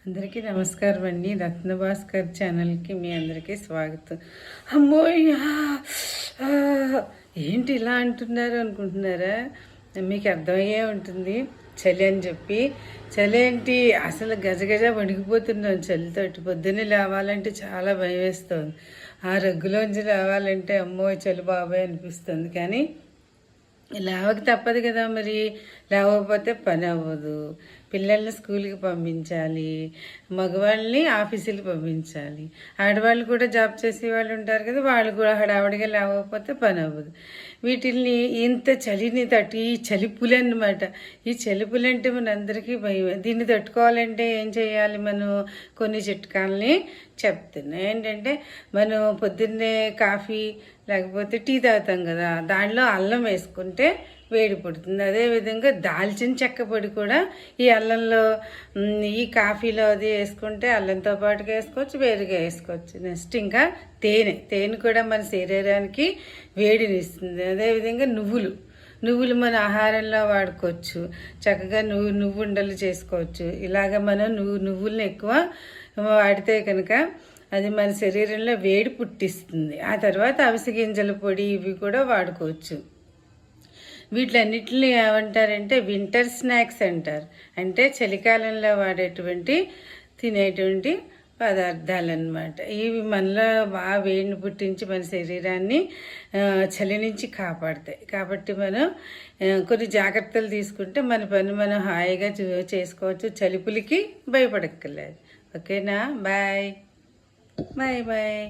అందరికీ నమస్కారం అండి. రత్నభాస్కర్ ఛానల్కి మీ అందరికీ స్వాగతం. అమ్మోయ్యా ఏంటి ఇలా అంటున్నారు అనుకుంటున్నారా? మీకు అర్థమయ్యే ఉంటుంది. చలి అని చెప్పి చలి ఏంటి అసలు గజగజ వణికిపోతున్నాం చలితోటి. పొద్దున్నే లేవాలంటే చాలా భయం వేస్తుంది. ఆ రగ్గులోంచి లేవాలంటే అమ్మో చలి బాబాయ్ అనిపిస్తుంది. కానీ లేవక తప్పదు కదా, మరి లేవకపోతే పని అవ్వదు. పిల్లల్ని స్కూల్కి పంపించాలి, మగవాళ్ళని ఆఫీసులకు పంపించాలి, ఆడవాళ్ళు కూడా జాబ్ చేసే వాళ్ళు ఉంటారు కదా, వాళ్ళు కూడా హడావడిగా లేవకపోతే పని అవ్వదు. వీటిల్ని ఇంత చలిని తట్టి ఈ చలిపులు అన్నమాట. ఈ చలిపులు అంటే మనందరికీ భయం. దీన్ని తట్టుకోవాలంటే ఏం చేయాలి? మనం కొన్ని చిట్కాలని చెప్తున్నా. ఏంటంటే మనం పొద్దున్నే కాఫీ లేకపోతే టీ తాగుతాం కదా, దానిలో అల్లం వేసుకుంటే వేడి పుడుతుంది. అదేవిధంగా దాల్చిన చెక్క పొడి కూడా ఈ అల్లంలో ఈ కాఫీలో అది వేసుకుంటే అల్లంతో పాటుగా వేసుకోవచ్చు, వేరుగా వేసుకోవచ్చు. నెక్స్ట్ ఇంకా తేనె కూడా మన శరీరానికి వేడిని ఇస్తుంది. అదేవిధంగా నువ్వులు మన ఆహారంలో వాడుకోవచ్చు. చక్కగా నువ్వు ఉండలు చేసుకోవచ్చు. ఇలాగ మనం నువ్వులను ఎక్కువ వాడితే కనుక అది మన శరీరంలో వేడి పుట్టిస్తుంది. ఆ తర్వాత అవిసె గింజల పొడి ఇవి కూడా వాడుకోవచ్చు. వీటిలన్నిటిని ఏమంటారంటే వింటర్ స్నాక్స్ అంటారు. అంటే చలికాలంలో వాడేటువంటి తినేటువంటి పదార్థాలు అన్నమాట. ఇవి మనలో బాగా వేడిని పుట్టించి మన శరీరాన్ని చలి నుంచి కాపాడతాయి. కాబట్టి మనం కొన్ని జాగ్రత్తలు తీసుకుంటే మన పని మనం హాయిగా చేసుకోవచ్చు. చలిపులికి భయపడక్కర్లేదు. ఓకేనా? Bye bye.